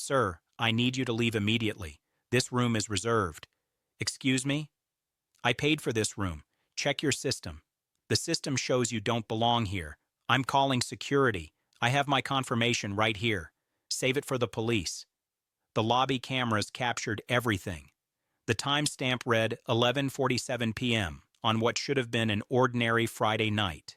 "Sir, I need you to leave immediately. This room is reserved." "Excuse me?" "I paid for this room. Check your system. The system shows you don't belong here. I'm calling security. I have my confirmation right here. Save it for the police." The lobby cameras captured everything. The timestamp read 11:47 p.m. on what should have been an ordinary Friday night.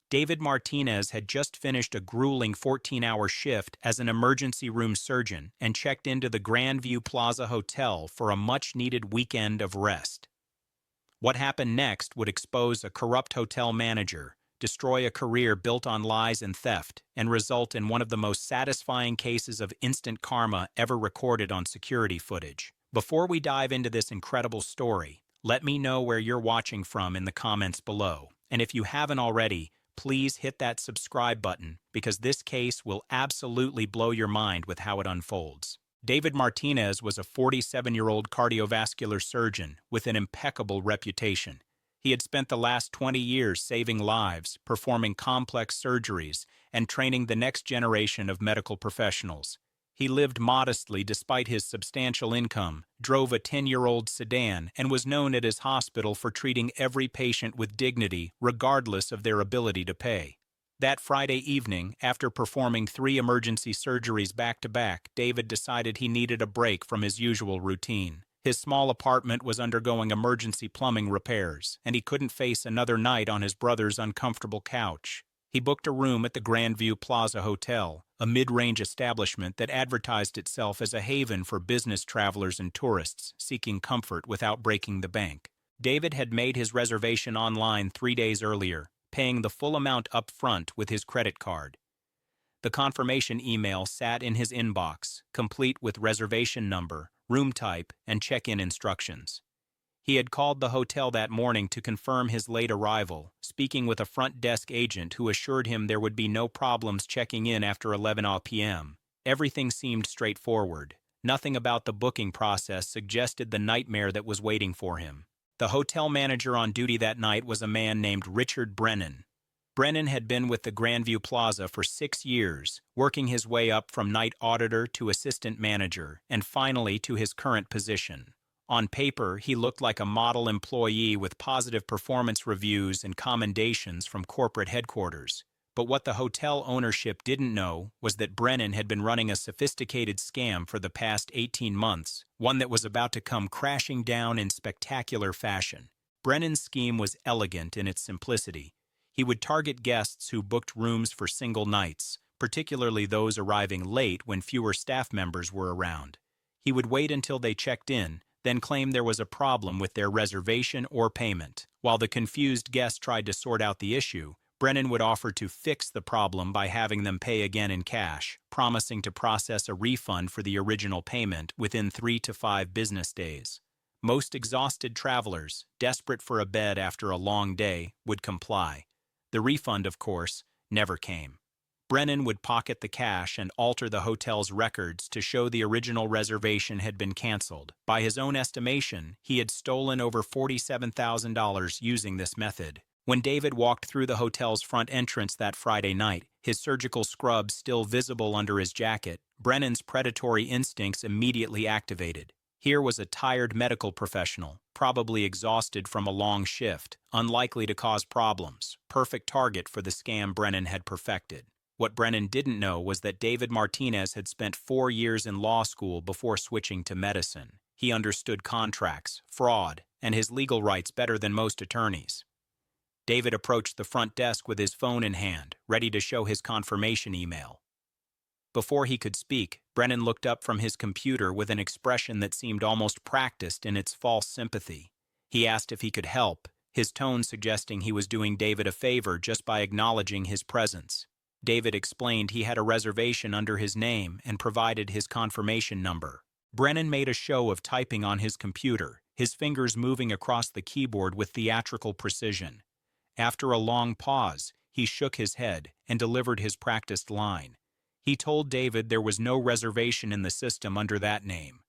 David Martinez had just finished a grueling 14-hour shift as an emergency room surgeon and checked into the Grandview Plaza Hotel for a much-needed weekend of rest. What happened next would expose a corrupt hotel manager, destroy a career built on lies and theft, and result in one of the most satisfying cases of instant karma ever recorded on security footage. Before we dive into this incredible story, let me know where you're watching from in the comments below. And if you haven't already, please hit that subscribe button because this case will absolutely blow your mind with how it unfolds. David Martinez was a 47-year-old cardiovascular surgeon with an impeccable reputation. He had spent the last 20 years saving lives, performing complex surgeries, and training the next generation of medical professionals. He lived modestly despite his substantial income, drove a 10-year-old sedan, and was known at his hospital for treating every patient with dignity, regardless of their ability to pay. That Friday evening, after performing 3 emergency surgeries back-to-back, David decided he needed a break from his usual routine. His small apartment was undergoing emergency plumbing repairs, and he couldn't face another night on his brother's uncomfortable couch. He booked a room at the Grandview Plaza Hotel, a mid-range establishment that advertised itself as a haven for business travelers and tourists seeking comfort without breaking the bank. David had made his reservation online 3 days earlier, paying the full amount up front with his credit card. The confirmation email sat in his inbox, complete with reservation number, room type, and check-in instructions. He had called the hotel that morning to confirm his late arrival, speaking with a front desk agent who assured him there would be no problems checking in after 11 p.m. Everything seemed straightforward. Nothing about the booking process suggested the nightmare that was waiting for him. The hotel manager on duty that night was a man named Richard Brennan. Brennan had been with the Grandview Plaza for 6 years, working his way up from night auditor to assistant manager, and finally to his current position. On paper, he looked like a model employee with positive performance reviews and commendations from corporate headquarters. But what the hotel ownership didn't know was that Brennan had been running a sophisticated scam for the past 18 months, one that was about to come crashing down in spectacular fashion. Brennan's scheme was elegant in its simplicity. He would target guests who booked rooms for single nights, particularly those arriving late when fewer staff members were around. He would wait until they checked in, then claim there was a problem with their reservation or payment. While the confused guest tried to sort out the issue, Brennan would offer to fix the problem by having them pay again in cash, promising to process a refund for the original payment within 3 to 5 business days. Most exhausted travelers, desperate for a bed after a long day, would comply. The refund, of course, never came. Brennan would pocket the cash and alter the hotel's records to show the original reservation had been canceled. By his own estimation, he had stolen over $47,000 using this method. When David walked through the hotel's front entrance that Friday night, his surgical scrubs still visible under his jacket, Brennan's predatory instincts immediately activated. Here was a tired medical professional, probably exhausted from a long shift, unlikely to cause problems, perfect target for the scam Brennan had perfected. What Brennan didn't know was that David Martinez had spent 4 years in law school before switching to medicine. He understood contracts, fraud, and his legal rights better than most attorneys. David approached the front desk with his phone in hand, ready to show his confirmation email. Before he could speak, Brennan looked up from his computer with an expression that seemed almost practiced in its false sympathy. He asked if he could help, his tone suggesting he was doing David a favor just by acknowledging his presence. David explained he had a reservation under his name and provided his confirmation number. Brennan made a show of typing on his computer, his fingers moving across the keyboard with theatrical precision. After a long pause, he shook his head and delivered his practiced line. He told David there was no reservation in the system under that name.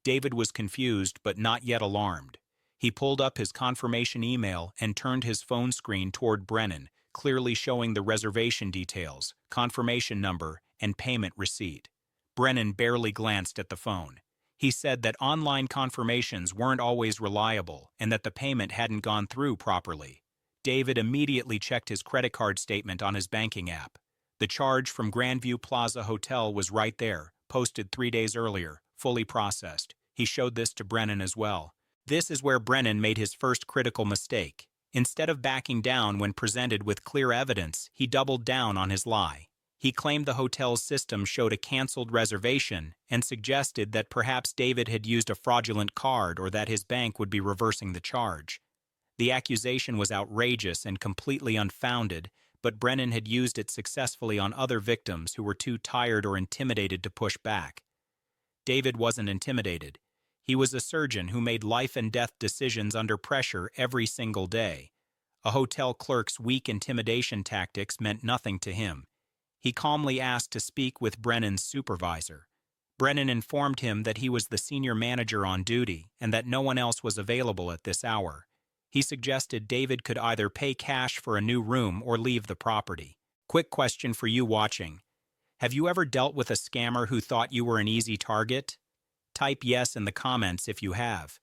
David was confused but not yet alarmed. He pulled up his confirmation email and turned his phone screen toward Brennan, clearly showing the reservation details, confirmation number, and payment receipt. Brennan barely glanced at the phone. He said that online confirmations weren't always reliable and that the payment hadn't gone through properly. David immediately checked his credit card statement on his banking app. The charge from Grandview Plaza Hotel was right there, posted 3 days earlier, fully processed. He showed this to Brennan as well. This is where Brennan made his first critical mistake. Instead of backing down when presented with clear evidence, he doubled down on his lie. He claimed the hotel's system showed a canceled reservation and suggested that perhaps David had used a fraudulent card or that his bank would be reversing the charge. The accusation was outrageous and completely unfounded, but Brennan had used it successfully on other victims who were too tired or intimidated to push back. David wasn't intimidated. He was a surgeon who made life-and-death decisions under pressure every single day. A hotel clerk's weak intimidation tactics meant nothing to him. He calmly asked to speak with Brennan's supervisor. Brennan informed him that he was the senior manager on duty and that no one else was available at this hour. He suggested David could either pay cash for a new room or leave the property. Quick question for you watching. Have you ever dealt with a scammer who thought you were an easy target? Type yes in the comments if you have.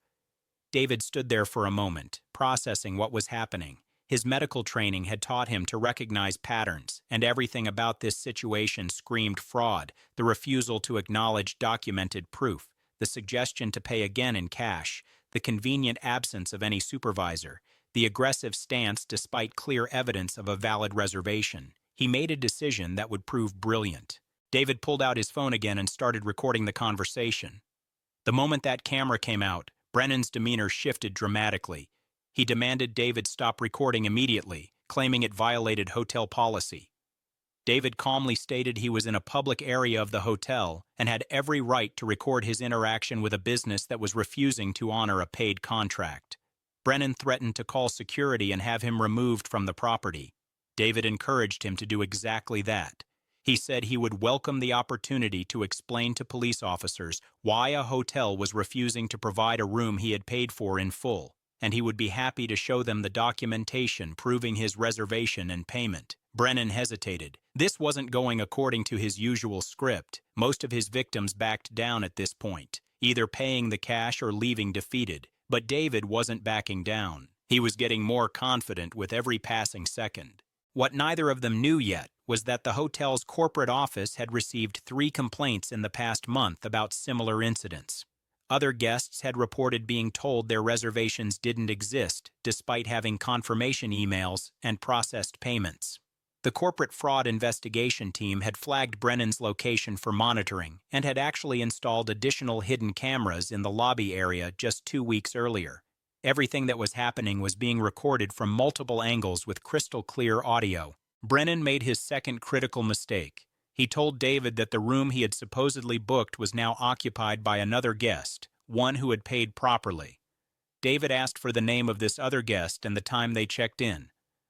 David stood there for a moment, processing what was happening. His medical training had taught him to recognize patterns, and everything about this situation screamed fraud: the refusal to acknowledge documented proof, the suggestion to pay again in cash, the convenient absence of any supervisor, the aggressive stance despite clear evidence of a valid reservation. He made a decision that would prove brilliant. David pulled out his phone again and started recording the conversation. The moment that camera came out, Brennan's demeanor shifted dramatically. He demanded David stop recording immediately, claiming it violated hotel policy. David calmly stated he was in a public area of the hotel and had every right to record his interaction with a business that was refusing to honor a paid contract. Brennan threatened to call security and have him removed from the property. David encouraged him to do exactly that. He said he would welcome the opportunity to explain to police officers why a hotel was refusing to provide a room he had paid for in full, and he would be happy to show them the documentation proving his reservation and payment. Brennan hesitated. This wasn't going according to his usual script. Most of his victims backed down at this point, either paying the cash or leaving defeated. But David wasn't backing down. He was getting more confident with every passing second. What neither of them knew yet was that the hotel's corporate office had received 3 complaints in the past month about similar incidents. Other guests had reported being told their reservations didn't exist, despite having confirmation emails and processed payments. The corporate fraud investigation team had flagged Brennan's location for monitoring and had actually installed additional hidden cameras in the lobby area just 2 weeks earlier. Everything that was happening was being recorded from multiple angles with crystal clear audio. Brennan made his second critical mistake. He told David that the room he had supposedly booked was now occupied by another guest, one who had paid properly. David asked for the name of this other guest and the time they checked in.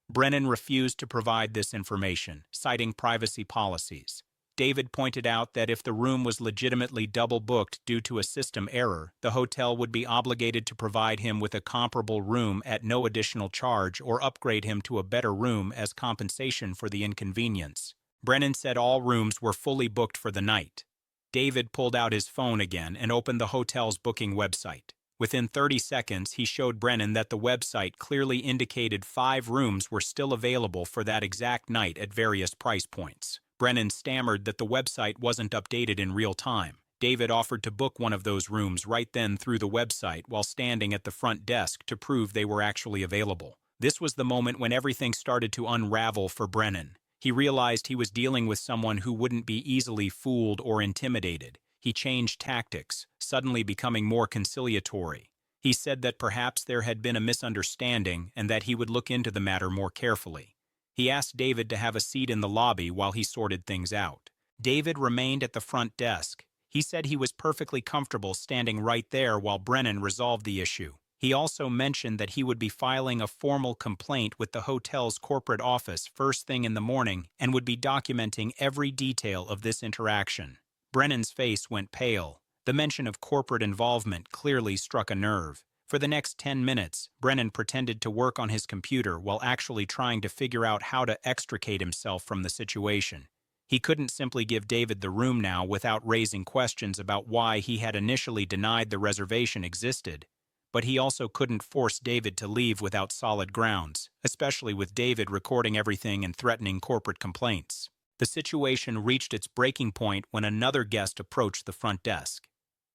Brennan refused to provide this information, citing privacy policies. David pointed out that if the room was legitimately double-booked due to a system error, the hotel would be obligated to provide him with a comparable room at no additional charge or upgrade him to a better room as compensation for the inconvenience. Brennan said all rooms were fully booked for the night. David pulled out his phone again and opened the hotel's booking website. Within 30 seconds, he showed Brennan that the website clearly indicated 5 rooms were still available for that exact night at various price points. Brennan stammered that the website wasn't updated in real time. David offered to book one of those rooms right then through the website while standing at the front desk to prove they were actually available. This was the moment when everything started to unravel for Brennan. He realized he was dealing with someone who wouldn't be easily fooled or intimidated. He changed tactics, suddenly becoming more conciliatory. He said that perhaps there had been a misunderstanding and that he would look into the matter more carefully. He asked David to have a seat in the lobby while he sorted things out. David remained at the front desk. He said he was perfectly comfortable standing right there while Brennan resolved the issue. He also mentioned that he would be filing a formal complaint with the hotel's corporate office first thing in the morning and would be documenting every detail of this interaction. Brennan's face went pale. The mention of corporate involvement clearly struck a nerve. For the next 10 minutes, Brennan pretended to work on his computer while actually trying to figure out how to extricate himself from the situation. He couldn't simply give David the room now without raising questions about why he had initially denied the reservation existed, but he also couldn't force David to leave without solid grounds, especially with David recording everything and threatening corporate complaints. The situation reached its breaking point when another guest approached the front desk.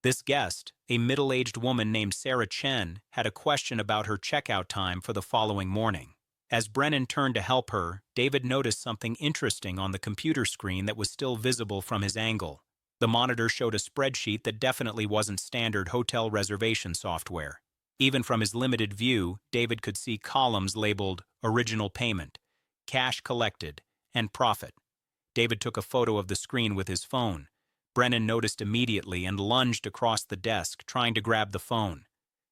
This guest, a middle-aged woman named Sarah Chen, had a question about her checkout time for the following morning. As Brennan turned to help her, David noticed something interesting on the computer screen that was still visible from his angle. The monitor showed a spreadsheet that definitely wasn't standard hotel reservation software. Even from his limited view, David could see columns labeled Original Payment, Cash Collected, and Profit. David took a photo of the screen with his phone. Brennan noticed immediately and lunged across the desk, trying to grab the phone.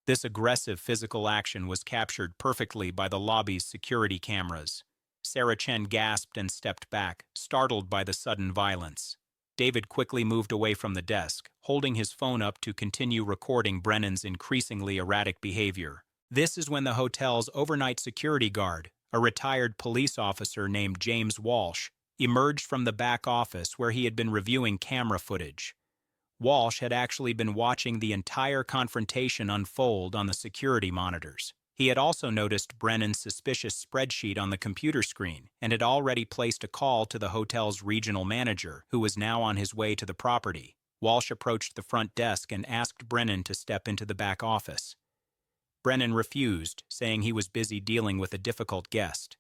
This aggressive physical action was captured perfectly by the lobby's security cameras. Sarah Chen gasped and stepped back, startled by the sudden violence. David quickly moved away from the desk, holding his phone up to continue recording Brennan's increasingly erratic behavior. This is when the hotel's overnight security guard, a retired police officer named James Walsh, emerged from the back office where he had been reviewing camera footage. Walsh had actually been watching the entire confrontation unfold on the security monitors. He had also noticed Brennan's suspicious spreadsheet on the computer screen and had already placed a call to the hotel's regional manager, who was now on his way to the property. Walsh approached the front desk and asked Brennan to step into the back office. Brennan refused, saying he was busy dealing with a difficult guest.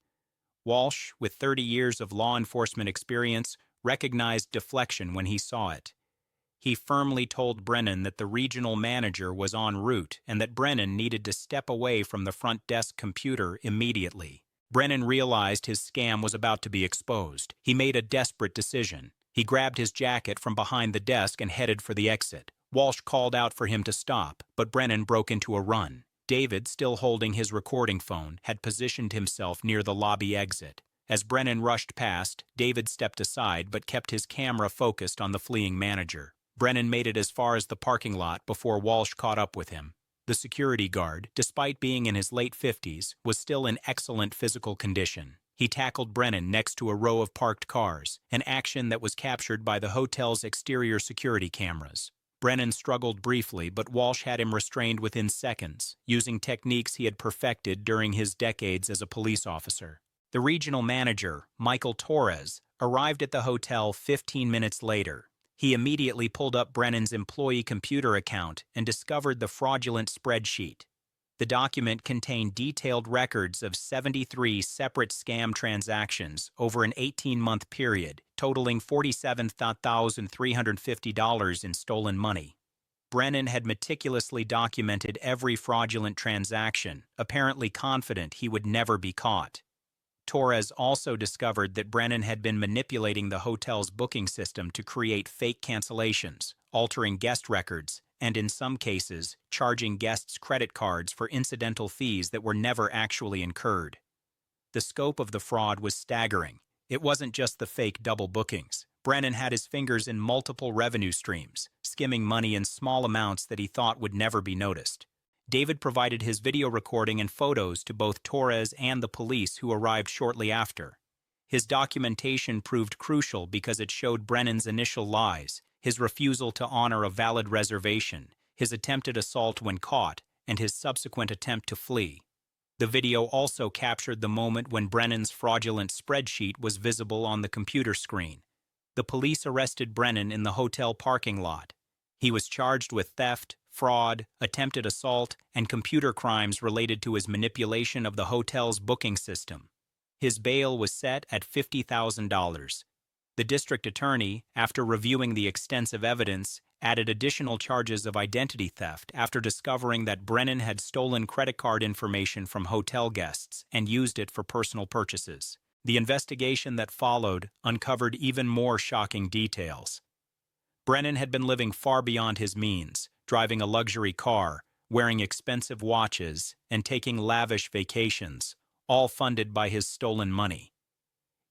Walsh, with 30 years of law enforcement experience, recognized deflection when he saw it. He firmly told Brennan that the regional manager was en route and that Brennan needed to step away from the front desk computer immediately. Brennan realized his scam was about to be exposed. He made a desperate decision. He grabbed his jacket from behind the desk and headed for the exit. Walsh called out for him to stop, but Brennan broke into a run. David, still holding his recording phone, had positioned himself near the lobby exit. As Brennan rushed past, David stepped aside but kept his camera focused on the fleeing manager. Brennan made it as far as the parking lot before Walsh caught up with him. The security guard, despite being in his late 50s, was still in excellent physical condition. He tackled Brennan next to a row of parked cars, an action that was captured by the hotel's exterior security cameras. Brennan struggled briefly, but Walsh had him restrained within seconds, using techniques he had perfected during his decades as a police officer. The regional manager, Michael Torres, arrived at the hotel 15 minutes later. He immediately pulled up Brennan's employee computer account and discovered the fraudulent spreadsheet. The document contained detailed records of 73 separate scam transactions over an 18-month period, totaling $47,350 in stolen money. Brennan had meticulously documented every fraudulent transaction, apparently confident he would never be caught. Torres also discovered that Brennan had been manipulating the hotel's booking system to create fake cancellations, altering guest records, and in some cases, charging guests credit cards for incidental fees that were never actually incurred. The scope of the fraud was staggering. It wasn't just the fake double bookings. Brennan had his fingers in multiple revenue streams, skimming money in small amounts that he thought would never be noticed. David provided his video recording and photos to both Torres and the police who arrived shortly after. His documentation proved crucial because it showed Brennan's initial lies, his refusal to honor a valid reservation, his attempted assault when caught, and his subsequent attempt to flee. The video also captured the moment when Brennan's fraudulent spreadsheet was visible on the computer screen. The police arrested Brennan in the hotel parking lot. He was charged with theft, fraud, attempted assault, and computer crimes related to his manipulation of the hotel's booking system. His bail was set at $50,000. The district attorney, after reviewing the extensive evidence, added additional charges of identity theft after discovering that Brennan had stolen credit card information from hotel guests and used it for personal purchases. The investigation that followed uncovered even more shocking details. Brennan had been living far beyond his means, driving a luxury car, wearing expensive watches, and taking lavish vacations, all funded by his stolen money.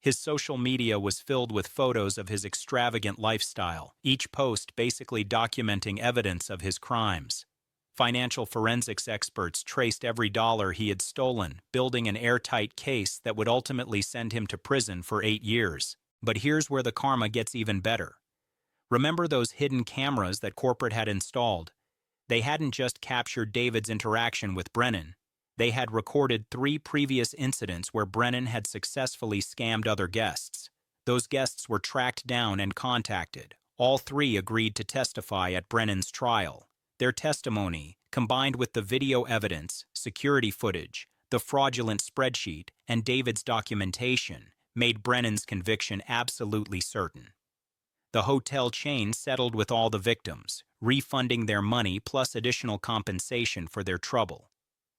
His social media was filled with photos of his extravagant lifestyle, each post basically documenting evidence of his crimes. Financial forensics experts traced every dollar he had stolen, building an airtight case that would ultimately send him to prison for 8 years. But here's where the karma gets even better. Remember those hidden cameras that corporate had installed? They hadn't just captured David's interaction with Brennan. They had recorded 3 previous incidents where Brennan had successfully scammed other guests. Those guests were tracked down and contacted. All 3 agreed to testify at Brennan's trial. Their testimony, combined with the video evidence, security footage, the fraudulent spreadsheet, and David's documentation, made Brennan's conviction absolutely certain. The hotel chain settled with all the victims, refunding their money plus additional compensation for their trouble.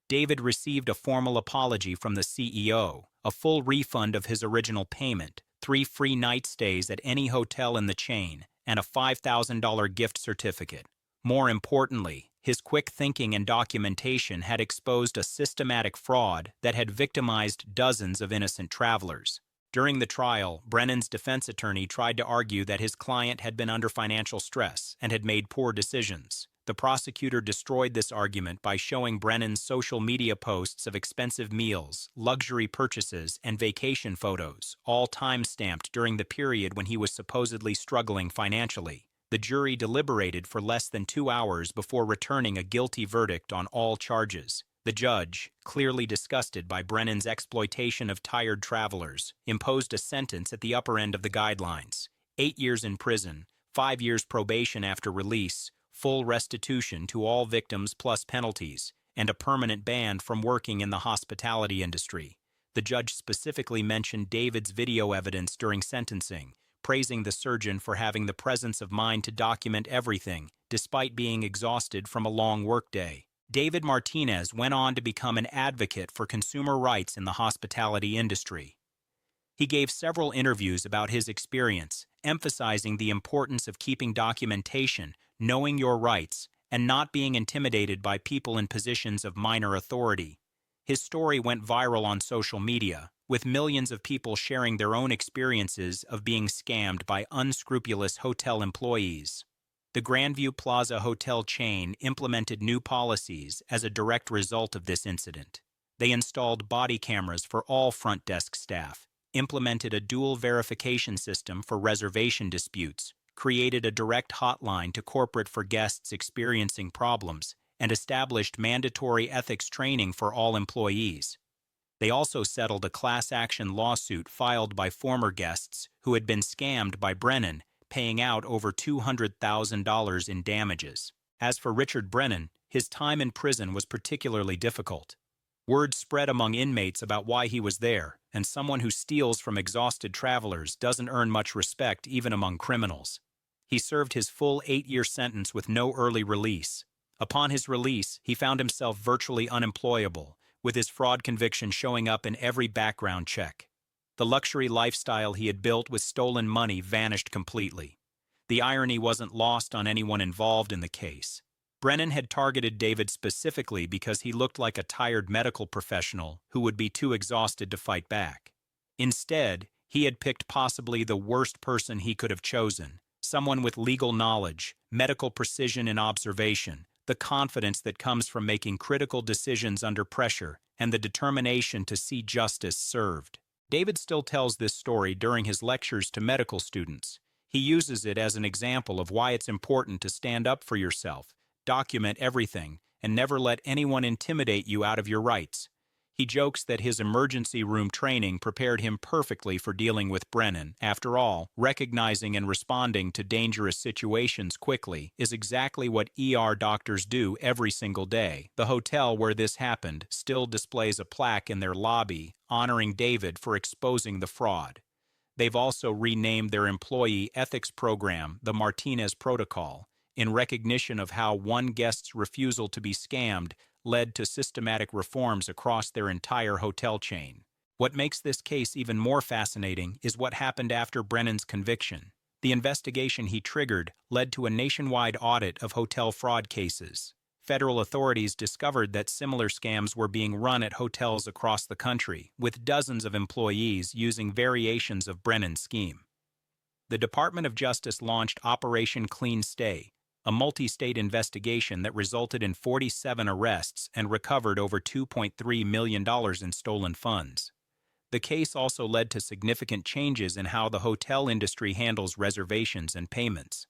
David received a formal apology from the CEO, a full refund of his original payment, 3 free night stays at any hotel in the chain, and a $5,000 gift certificate. More importantly, his quick thinking and documentation had exposed a systematic fraud that had victimized dozens of innocent travelers. During the trial, Brennan's defense attorney tried to argue that his client had been under financial stress and had made poor decisions. The prosecutor destroyed this argument by showing Brennan's social media posts of expensive meals, luxury purchases, and vacation photos, all time-stamped during the period when he was supposedly struggling financially. The jury deliberated for less than 2 hours before returning a guilty verdict on all charges. The judge, clearly disgusted by Brennan's exploitation of tired travelers, imposed a sentence at the upper end of the guidelines: 8 years in prison, 5 years probation after release, full restitution to all victims plus penalties, and a permanent ban from working in the hospitality industry. The judge specifically mentioned David's video evidence during sentencing, praising the surgeon for having the presence of mind to document everything, despite being exhausted from a long workday. David Martinez went on to become an advocate for consumer rights in the hospitality industry. He gave several interviews about his experience, emphasizing the importance of keeping documentation, knowing your rights, and not being intimidated by people in positions of minor authority. His story went viral on social media, with millions of people sharing their own experiences of being scammed by unscrupulous hotel employees. The Grandview Plaza hotel chain implemented new policies as a direct result of this incident. They installed body cameras for all front desk staff, implemented a dual verification system for reservation disputes, created a direct hotline to corporate for guests experiencing problems, and established mandatory ethics training for all employees. They also settled a class action lawsuit filed by former guests who had been scammed by Brennan, paying out over $200,000 in damages. As for Richard Brennan, his time in prison was particularly difficult. Word spread among inmates about why he was there, and someone who steals from exhausted travelers doesn't earn much respect even among criminals. He served his full 8-year sentence with no early release. Upon his release, he found himself virtually unemployable, with his fraud conviction showing up in every background check. The luxury lifestyle he had built with stolen money vanished completely. The irony wasn't lost on anyone involved in the case. Brennan had targeted David specifically because he looked like a tired medical professional who would be too exhausted to fight back. Instead, he had picked possibly the worst person he could have chosen, someone with legal knowledge, medical precision and observation, the confidence that comes from making critical decisions under pressure, and the determination to see justice served. David still tells this story during his lectures to medical students. He uses it as an example of why it's important to stand up for yourself, document everything, and never let anyone intimidate you out of your rights. He jokes that his emergency room training prepared him perfectly for dealing with Brennan. After all, recognizing and responding to dangerous situations quickly is exactly what ER doctors do every single day. The hotel where this happened still displays a plaque in their lobby honoring David for exposing the fraud. They've also renamed their employee ethics program the Martinez Protocol, in recognition of how one guest's refusal to be scammed led to systematic reforms across their entire hotel chain. What makes this case even more fascinating is what happened after Brennan's conviction. The investigation he triggered led to a nationwide audit of hotel fraud cases. Federal authorities discovered that similar scams were being run at hotels across the country, with dozens of employees using variations of Brennan's scheme. The Department of Justice launched Operation Clean Stay, a multi-state investigation that resulted in 47 arrests and recovered over $2.3 million in stolen funds. The case also led to significant changes in how the hotel industry handles reservations and payments.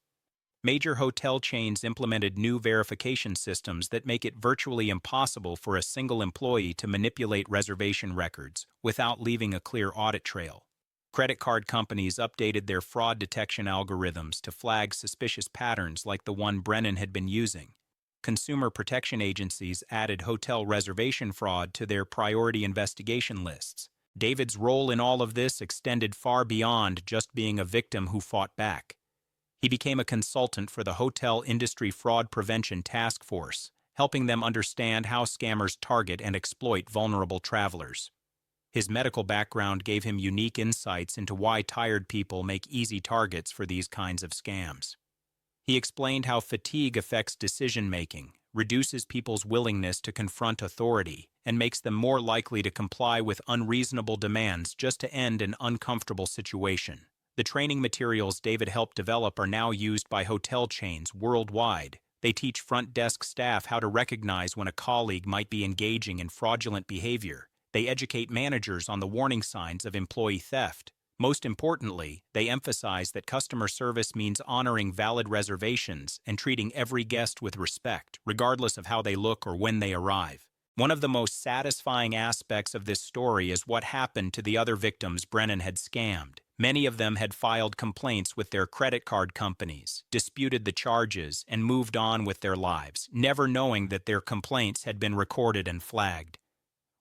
Major hotel chains implemented new verification systems that make it virtually impossible for a single employee to manipulate reservation records without leaving a clear audit trail. Credit card companies updated their fraud detection algorithms to flag suspicious patterns like the one Brennan had been using. Consumer protection agencies added hotel reservation fraud to their priority investigation lists. David's role in all of this extended far beyond just being a victim who fought back. He became a consultant for the Hotel Industry Fraud Prevention Task Force, helping them understand how scammers target and exploit vulnerable travelers. His medical background gave him unique insights into why tired people make easy targets for these kinds of scams. He explained how fatigue affects decision-making, reduces people's willingness to confront authority, and makes them more likely to comply with unreasonable demands just to end an uncomfortable situation. The training materials David helped develop are now used by hotel chains worldwide. They teach front desk staff how to recognize when a colleague might be engaging in fraudulent behavior. They educate managers on the warning signs of employee theft. Most importantly, they emphasize that customer service means honoring valid reservations and treating every guest with respect, regardless of how they look or when they arrive. One of the most satisfying aspects of this story is what happened to the other victims Brennan had scammed. Many of them had filed complaints with their credit card companies, disputed the charges, and moved on with their lives, never knowing that their complaints had been recorded and flagged.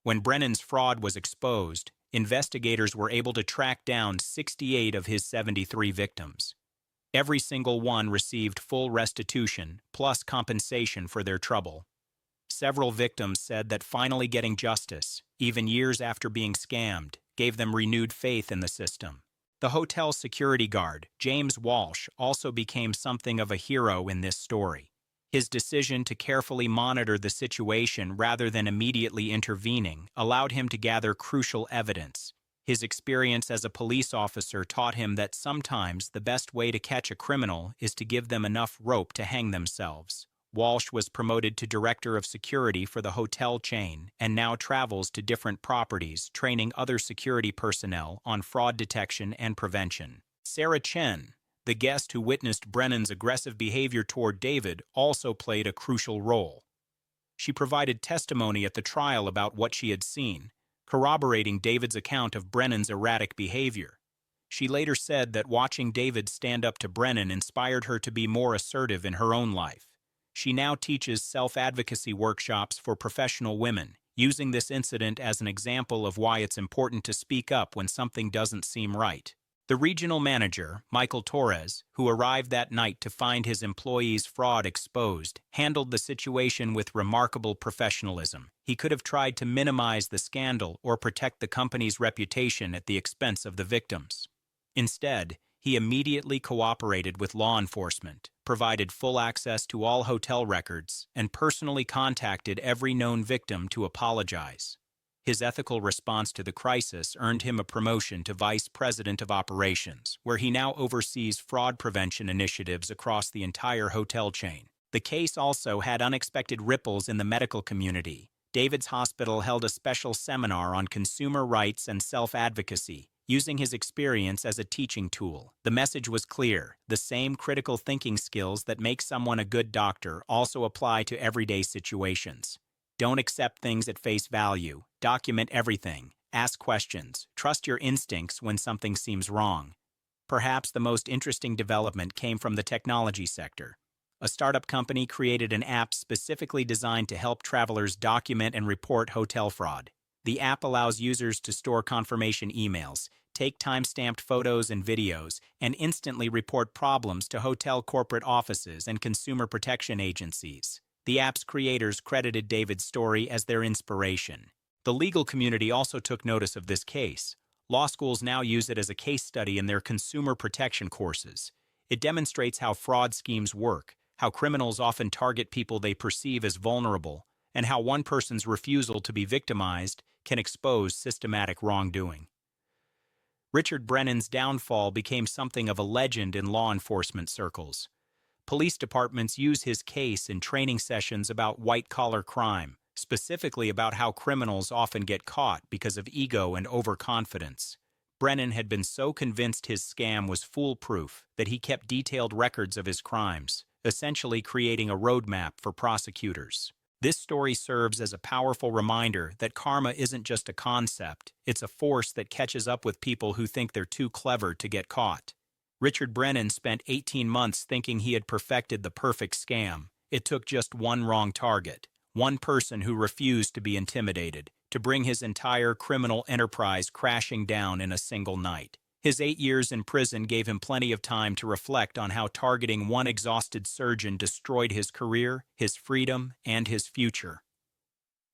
When Brennan's fraud was exposed, investigators were able to track down 68 of his 73 victims. Every single one received full restitution, plus compensation for their trouble. Several victims said that finally getting justice, even years after being scammed, gave them renewed faith in the system. The hotel security guard, James Walsh, also became something of a hero in this story. His decision to carefully monitor the situation rather than immediately intervening allowed him to gather crucial evidence. His experience as a police officer taught him that sometimes the best way to catch a criminal is to give them enough rope to hang themselves. Walsh was promoted to director of security for the hotel chain and now travels to different properties, training other security personnel on fraud detection and prevention. Sarah Chen, the guest who witnessed Brennan's aggressive behavior toward David, also played a crucial role. She provided testimony at the trial about what she had seen, corroborating David's account of Brennan's erratic behavior. She later said that watching David stand up to Brennan inspired her to be more assertive in her own life. She now teaches self-advocacy workshops for professional women, using this incident as an example of why it's important to speak up when something doesn't seem right. The regional manager, Michael Torres, who arrived that night to find his employees' fraud exposed, handled the situation with remarkable professionalism. He could have tried to minimize the scandal or protect the company's reputation at the expense of the victims. Instead, he immediately cooperated with law enforcement, provided full access to all hotel records, and personally contacted every known victim to apologize. His ethical response to the crisis earned him a promotion to Vice President of Operations, where he now oversees fraud prevention initiatives across the entire hotel chain. The case also had unexpected ripples in the medical community. David's hospital held a special seminar on consumer rights and self-advocacy, using his experience as a teaching tool. The message was clear: the same critical thinking skills that make someone a good doctor also apply to everyday situations. Don't accept things at face value. Document everything. Ask questions. Trust your instincts when something seems wrong. Perhaps the most interesting development came from the technology sector. A startup company created an app specifically designed to help travelers document and report hotel fraud. The app allows users to store confirmation emails, take time-stamped photos and videos, and instantly report problems to hotel corporate offices and consumer protection agencies. The app's creators credited David's story as their inspiration. The legal community also took notice of this case. Law schools now use it as a case study in their consumer protection courses. It demonstrates how fraud schemes work, how criminals often target people they perceive as vulnerable, and how one person's refusal to be victimized can expose systematic wrongdoing. Richard Brennan's downfall became something of a legend in law enforcement circles. Police departments use his case in training sessions about white-collar crime, specifically about how criminals often get caught because of ego and overconfidence. Brennan had been so convinced his scam was foolproof that he kept detailed records of his crimes, essentially creating a roadmap for prosecutors. This story serves as a powerful reminder that karma isn't just a concept, it's a force that catches up with people who think they're too clever to get caught. Richard Brennan spent 18 months thinking he had perfected the perfect scam. It took just one wrong target, one person who refused to be intimidated, to bring his entire criminal enterprise crashing down in a single night. His 8 years in prison gave him plenty of time to reflect on how targeting one exhausted surgeon destroyed his career, his freedom, and his future.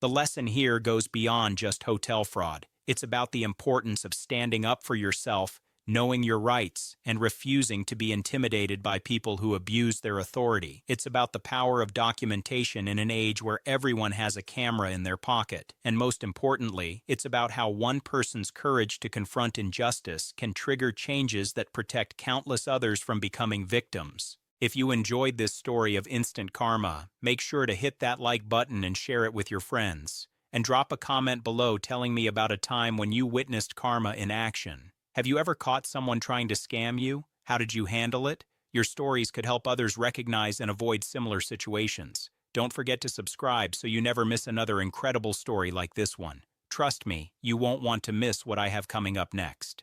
The lesson here goes beyond just hotel fraud. It's about the importance of standing up for yourself, knowing your rights, and refusing to be intimidated by people who abuse their authority. It's about the power of documentation in an age where everyone has a camera in their pocket. And most importantly, it's about how one person's courage to confront injustice can trigger changes that protect countless others from becoming victims. If you enjoyed this story of instant karma, make sure to hit that like button and share it with your friends. And drop a comment below telling me about a time when you witnessed karma in action. Have you ever caught someone trying to scam you? How did you handle it? Your stories could help others recognize and avoid similar situations. Don't forget to subscribe so you never miss another incredible story like this one. Trust me, you won't want to miss what I have coming up next.